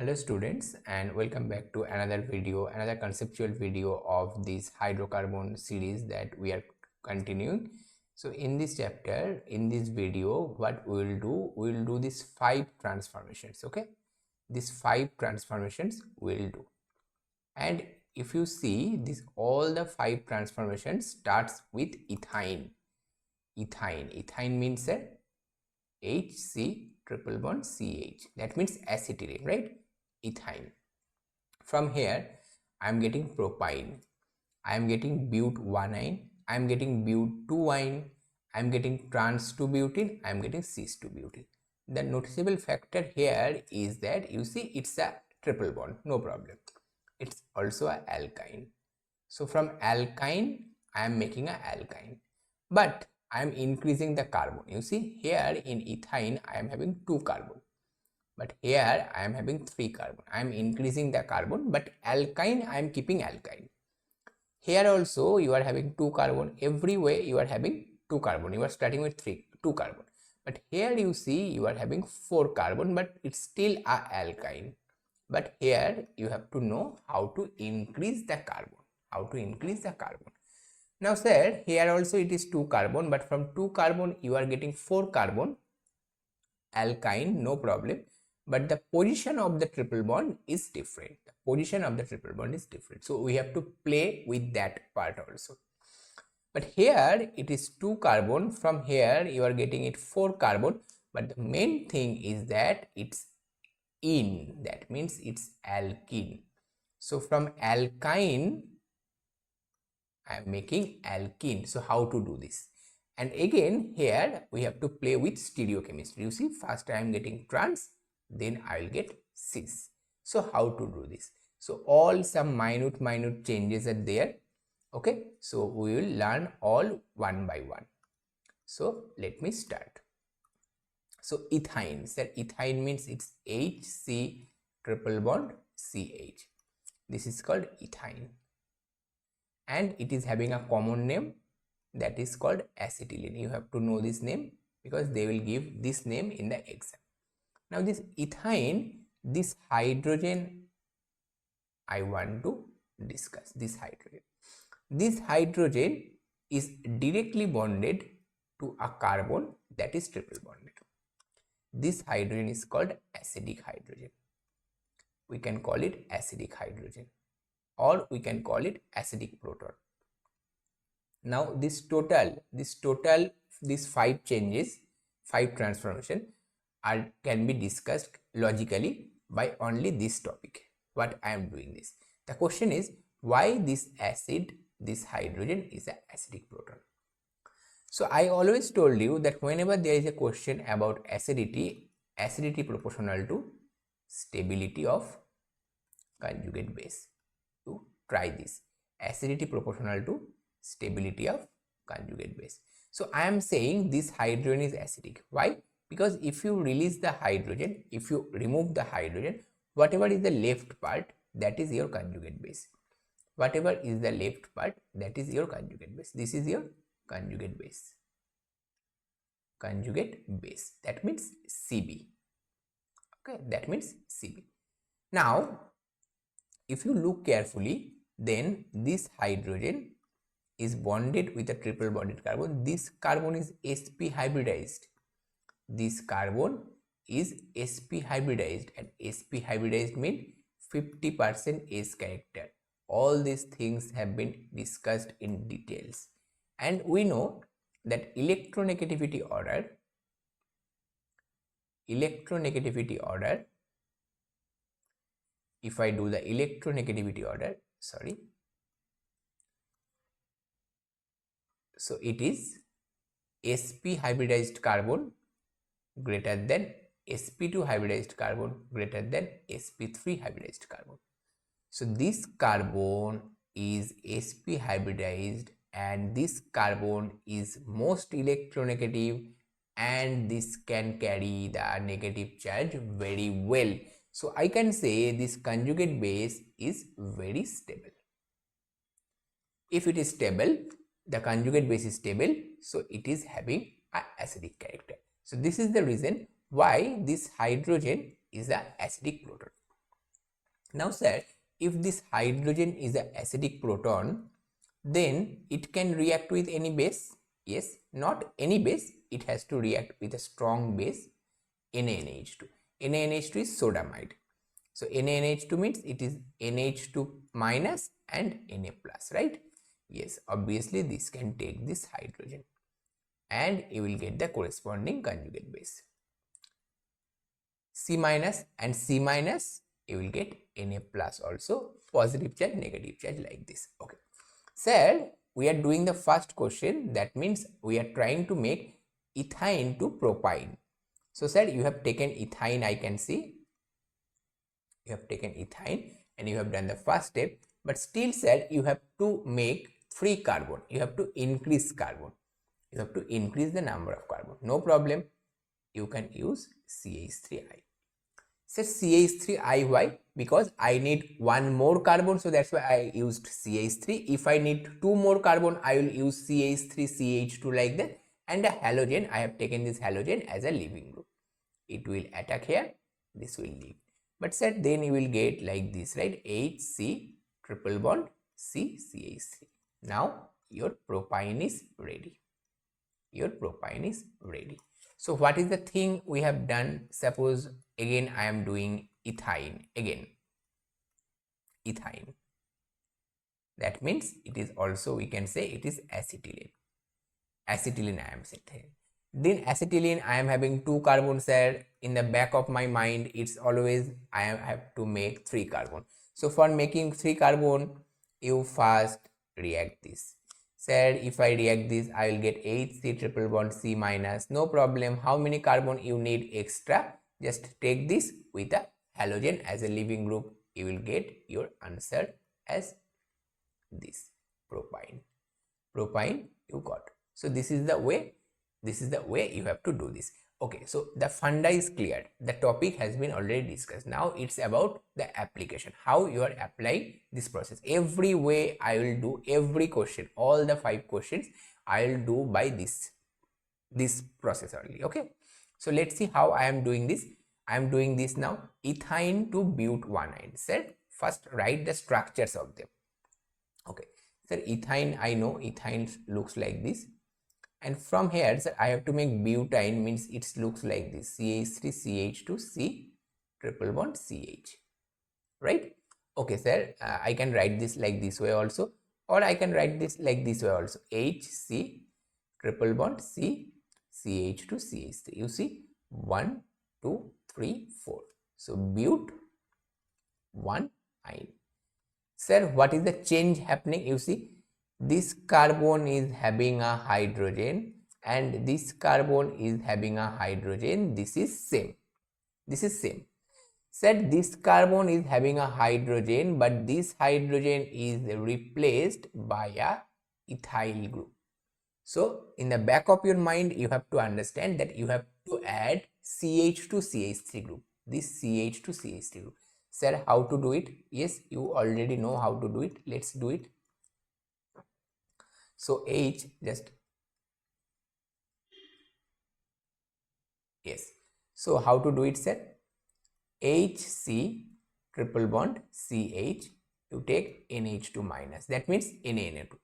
Hello students, and welcome back to another conceptual video of this hydrocarbon series that we are continuing. So in this chapter, in this video, what we will do these 5 transformations. Okay, these 5 transformations we will do. And if you see this, all the 5 transformations starts with ethyne. Ethyne means a HC triple bond CH, that means acetylene, right? Ethyne. From here I am getting propyne, I am getting but1-ine, I am getting but2-ine, I am getting trans 2-butene, I am getting cis 2-butene. The noticeable factor here is that you see it's a triple bond, no problem. It's also a alkyne. So from alkyne I am making a alkyne, but I am increasing the carbon. You see here in ethyne I am having 2 carbon, but here I am having 3 carbon. I am increasing the carbon, but alkyne I am keeping alkyne. Here also you are having 2 carbon. Everywhere you are having 2 carbon. You are starting with 2 carbon, but here you see you are having 4 carbon, but it's still a alkyne. But here you have to know how to increase the carbon. Now sir, here also it is 2 carbon, but from 2 carbon you are getting 4 carbon, alkyne, no problem. But the position of the triple bond is different. So we have to play with that part also. But here it is 2 carbon, from here you are getting it 4 carbon, but the main thing is that it's in, that means it's alkene. So from alkyne I am making alkene. So how to do this? And again here we have to play with stereochemistry. You see, first I am getting trans, then I will get cis. So how to do this? So all some minute changes are there. Okay, so we will learn all one by one. So let me start. So ethyne, sir, ethyne means it's HC triple bond CH. This is called ethyne, and it is having a common name that is called acetylene. You have to know this name because they will give this name in the exam. Now this ethyne, this hydrogen I want to discuss. This hydrogen is directly bonded to a carbon that is triple bonded. This hydrogen is called acidic hydrogen. We can call it acidic hydrogen, or we can call it acidic proton. Now these 5 changes, 5 transformation can be discussed logically by only this topic. What I am doing this. The question is, why this hydrogen is an acidic proton? So I always told you that whenever there is a question about acidity proportional to stability of conjugate base. To try this, acidity proportional to stability of conjugate base. So I am saying this hydrogen is acidic. Why? Because if you release the hydrogen, if you remove the hydrogen, whatever is the left part, that is your conjugate base. Whatever is the left part, that is your conjugate base. This is your conjugate base. That means CB. Okay, that means CB. Now if you look carefully, then this hydrogen is bonded with a triple bonded carbon. This carbon is sp hybridized. This carbon is sp hybridized, and sp hybridized means 50% S character. All these things have been discussed in details, and we know that electronegativity order, if I do the electronegativity order, so it is sp hybridized carbon greater than sp2 hybridized carbon greater than sp3 hybridized carbon. So this carbon is sp hybridized, and this carbon is most electronegative, and this can carry the negative charge very well. So I can say this conjugate base is very stable. If it is stable, the conjugate base is stable, so it is having an acidic character. So this is the reason why this hydrogen is an acidic proton. Now sir, if this hydrogen is an acidic proton, then it can react with any base. Yes, not any base, it has to react with a strong base, NaNH2. NaNH2 is sodamide. So NaNH2 means it is NH2 minus and Na plus, right? Yes, obviously this can take this hydrogen and you will get the corresponding conjugate base. C minus and C minus, you will get Na plus also, positive charge, negative charge, like this. Okay. Sir, we are doing the first question, that means we are trying to make ethyne to propyne. So sir, you have taken ethyne, I can see. You have taken ethyne and you have done the first step, but still sir, you have to make 3 carbon. You have to increase carbon. You have to increase the number of carbon. No problem. You can use CH3I. So CH3I, why? Because I need 1 more carbon, so that's why I used CH3. If I need 2 more carbon, I will use CH3, CH2, like that. And a halogen, I have taken this halogen as a leaving group. It will attack here, this will leave. But sir, then you will get like this, right? HC triple bond C CH3. Now your propyne is ready. Your propyne is ready. So what is the thing we have done? Suppose again I am doing ethyne again. Ethyne. That means it is also, we can say it is acetylene. Acetylene I am saying. Then acetylene, I am having 2 carbons there. In the back of my mind, it's always I have to make 3 carbon. So for making 3 carbon, you first react this. Sir, if I react this, I will get HC triple bond C minus. No problem. How many carbon you need extra? Just take this with a halogen as a leaving group. You will get your answer as this, propyne. Propyne you got. So this is the way. This is the way you have to do this. Okay, so the funda is cleared. The topic has been already discussed. Now it's about the application, how you are applying this process. Every way I will do, every question, all the 5 questions I will do by this process only. Okay, so let's see how I am doing this. I am doing this now. Ethyne to but-1-ine. Said first write the structures of them. Okay, so ethyne, I know ethyne looks like this. And from here, sir, I have to make butane, means it looks like this, CH3, CH2, C triple bond CH, right? Okay, sir, I can write this like this way also, or I can write this like this way also, HC triple bond C, CH2, CH3. You see, 1, 2, 3, 4. So, but-1-ine. Sir, what is the change happening? You see, this carbon is having a hydrogen and this carbon is having a hydrogen. This is same. This is same. Said this carbon is having a hydrogen, but this hydrogen is replaced by a ethyl group. So in the back of your mind, you have to understand that you have to add CH to CH3 group. This CH to CH3 group. Sir, how to do it? Yes, you already know how to do it. Let's do it. So H, just yes. So how to do it, sir? HC triple bond CH, you take NH2 minus. That means NaNO2.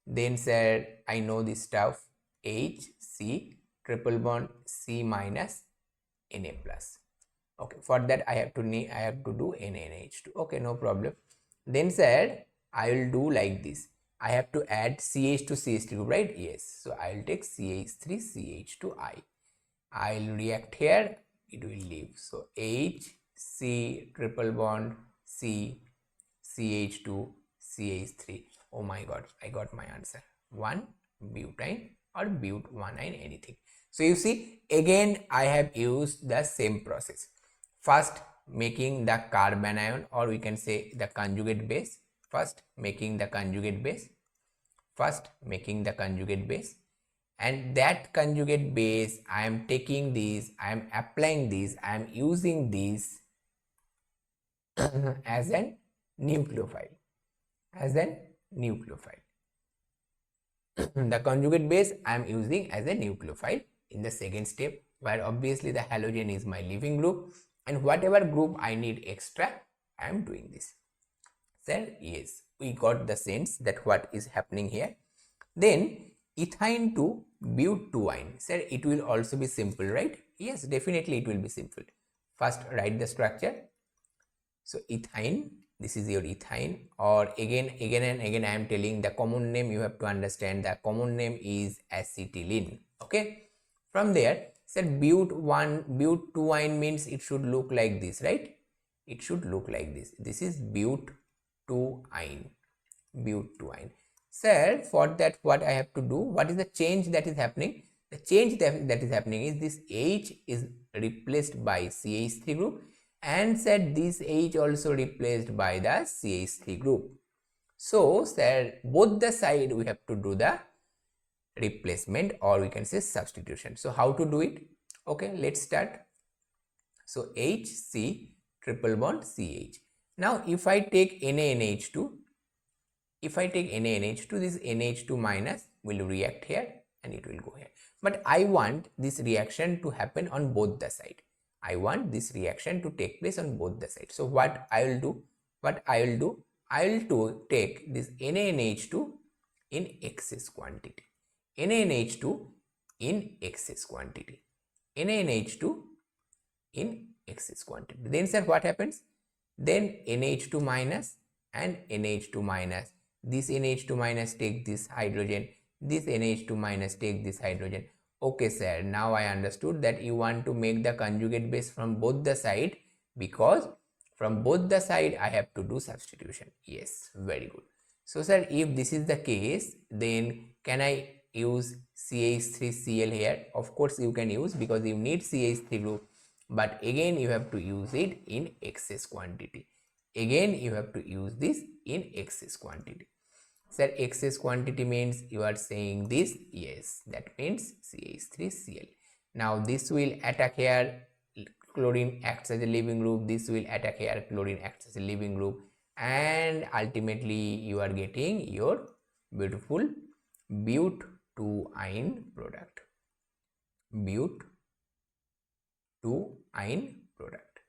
Then sir, I know this stuff. HC triple bond C minus Na plus. Okay, for that I have to do NaNH2. Okay, no problem. Then sir, I will do like this. I have to add CH to CH3 group, right? Yes. So I will take CH3, CH2I. I will react here, it will leave. So HC triple bond C, CH2, CH3. Oh my god, I got my answer. 1-butane or but-1-ine, anything. So you see, again I have used the same process. First making the carbanion, or we can say the conjugate base. First making the conjugate base. And that conjugate base, I am taking these, I am applying these, I am using these as an nucleophile. The conjugate base I am using as a nucleophile in the second step, where obviously the halogen is my leaving group, and whatever group I need extra, I am doing this. Sir, yes, we got the sense that what is happening here. Then ethyne to butene. Sir, it will also be simple, right? Yes, definitely it will be simple. First, write the structure. So ethyne, this is your ethyne, or again and again I am telling the common name, you have to understand the common name is acetylene. Okay. From there, sir, butene means it should look like this, right? It should look like this. This is butene. Sir, for that what I have to do, what is the change that is happening? The change that is happening is this H is replaced by CH3 group, and said this H also replaced by the CH3 group. So sir, both the side we have to do the replacement, or we can say substitution. So how to do it? Okay, let's start. So HC triple bond CH. Now if I take NaNH2, if I take NaNH2, this NH2 minus will react here and it will go here. But I want this reaction to happen on both the side. I want this reaction to take place on both the sides. So what I will do? I will take this NaNH2 in excess quantity. NaNH2 in excess quantity. NaNH2 in excess quantity. Then sir, what happens? Then NH2 minus and NH2 minus. This NH2 minus take this hydrogen. This NH2 minus take this hydrogen. Okay sir, now I understood that you want to make the conjugate base from both the side, because from both the side I have to do substitution. Yes, very good. So sir, if this is the case, then can I use CH3Cl here? Of course you can use, because you need CH3 group, but again you have to use it in excess quantity. Again you have to use this in excess quantity. Sir, excess quantity means you are saying this. Yes, that means CH3Cl. Now this will attack here, chlorine acts as a leaving group. This will attack here, chlorine acts as a leaving group, and ultimately you are getting your beautiful but2ine product. But2ine product.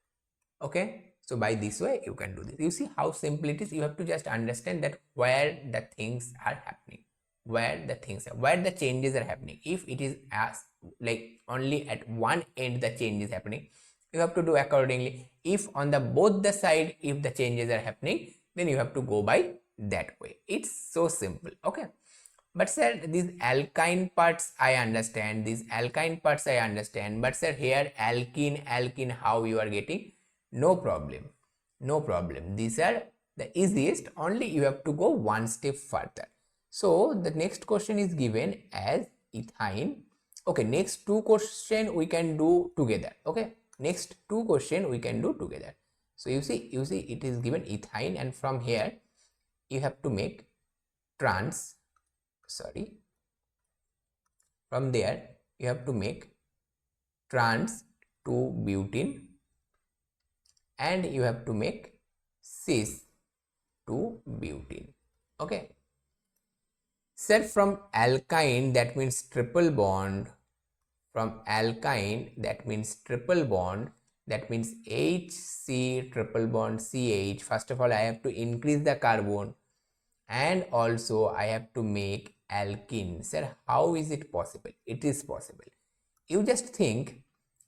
Okay. So by this way you can do this. You see how simple it is. You have to just understand that where the things are happening, where the changes are happening. If it is as like only at one end the change is happening, you have to do accordingly. If on the both the side, if the changes are happening, then you have to go by that way. It's so simple. Okay. But sir, these alkyne parts I understand, but sir, here alkene, how you are getting? No problem. These are the easiest, only you have to go one step further. So the next question is given as ethyne. Okay, next two question we can do together. Okay, next two question we can do together. So you see it is given ethyne, and from here you have to make from there you have to make trans to butene, and you have to make cis to butene. Okay. Sir, from alkyne, that means triple bond. From alkyne, that means triple bond. That means HC triple bond CH. First of all, I have to increase the carbon, and also I have to make alkene. Sir, how is it possible? It is possible. You just think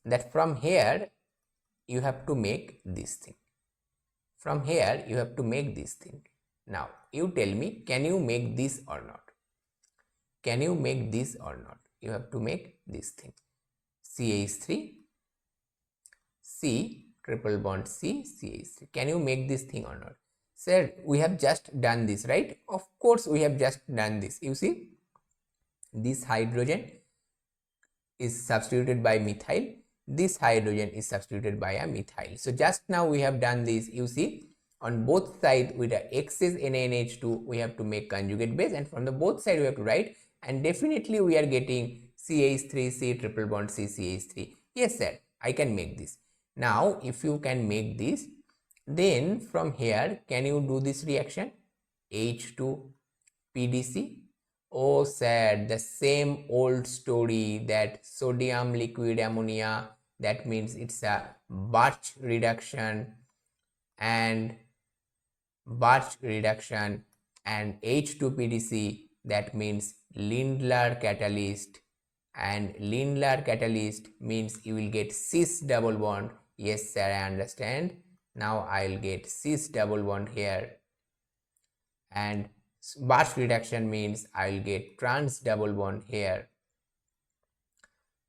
that from here you have to make this thing. From here you have to make this thing. Now you tell me, can you make this or not? Can you make this or not? You have to make this thing. CH3 C triple bond C CH3. Can you make this thing or not? Sir, we have just done this, right? Of course we have just done this. You see, this hydrogen is substituted by methyl. This hydrogen is substituted by a methyl. So just now we have done this. You see, on both sides with the excess NaNH2 we have to make conjugate base, and from the both sides we have to write, and definitely we are getting CH3 C triple bond C CH3. Yes sir, I can make this. Now if you can make this, then from here can you do this reaction? H2 PDC. Oh sir, the same old story, that sodium liquid ammonia, that means it's a Birch reduction. and Birch reduction, and H2PDC, that means Lindlar catalyst, and Lindlar catalyst means you will get cis double bond. Yes sir, I understand. Now I will get cis double bond here, and Birch reduction means I will get trans double bond here.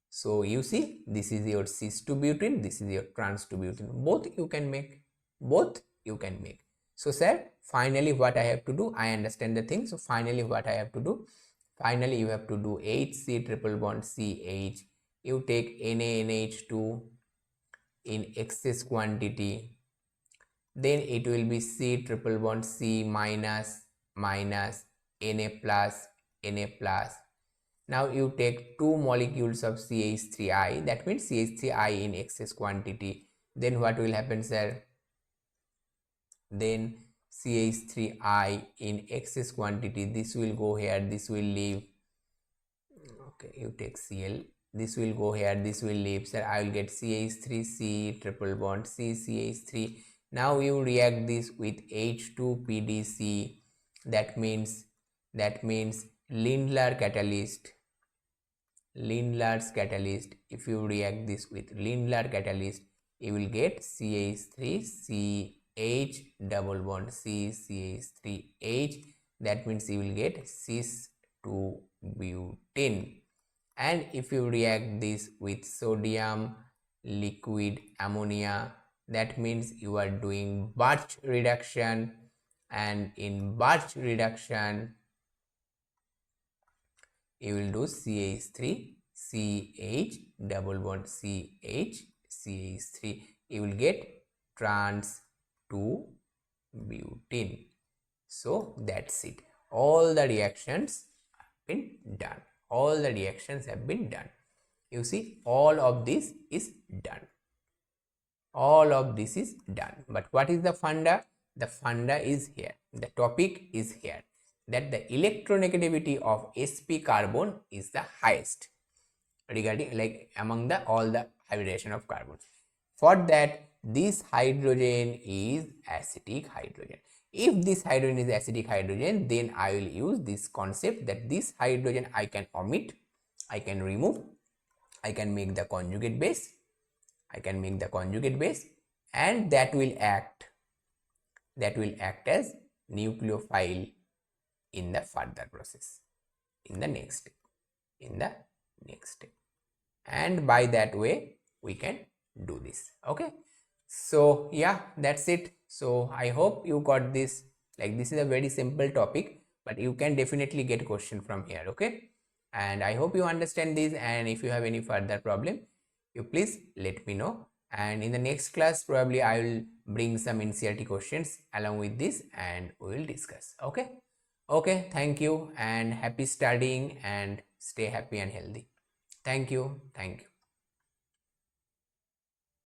So you see, this is your cis to butene, this is your trans to butene. Both you can make, both you can make. So sir, finally what I have to do, I understand the thing. So finally what I have to do, finally you have to do HC triple bond CH. You take NaNH2 in excess quantity, then it will be C triple bond C minus minus Na plus Na plus. Now you take 2 molecules of CH3I, that means CH3I in excess quantity. Then what will happen sir? Then CH3I in excess quantity, this will go here, this will leave. Okay, you take Cl, this will go here, this will leave sir. I will get CH3C triple bond C CH3. Now you react this with H2PDC, that means Lindlar catalyst. Lindlar's catalyst. If you react this with Lindlar catalyst, you will get CH3CH double bond CCH3H. That means you will get cis 2 butene. And if you react this with sodium liquid ammonia, that means you are doing Birch reduction, and in Birch reduction you will do CH3 CH double bond CH CH3. You will get trans 2 butene. So that's it. All the reactions have been done. All the reactions have been done. You see, all of this is done. All of this is done. But what is the funda? The funda is here. The topic is here, that the electronegativity of sp carbon is the highest regarding, like, among the all the hybridization of carbons. For that, this hydrogen is acidic hydrogen. If this hydrogen is acidic hydrogen, then I will use this concept that this hydrogen I can omit, I can remove, I can make the conjugate base, and that will act as nucleophile in the further process, in the next step, and by that way we can do this. Okay, so yeah, that's it. So I hope you got this. Like, this is a very simple topic, but you can definitely get question from here. Okay, and I hope you understand this, and if you have any further problem, you please let me know, and in the next class probably I will bring some NCERT questions along with this, and we will discuss. Okay, thank you, and happy studying, and stay happy and healthy. Thank you.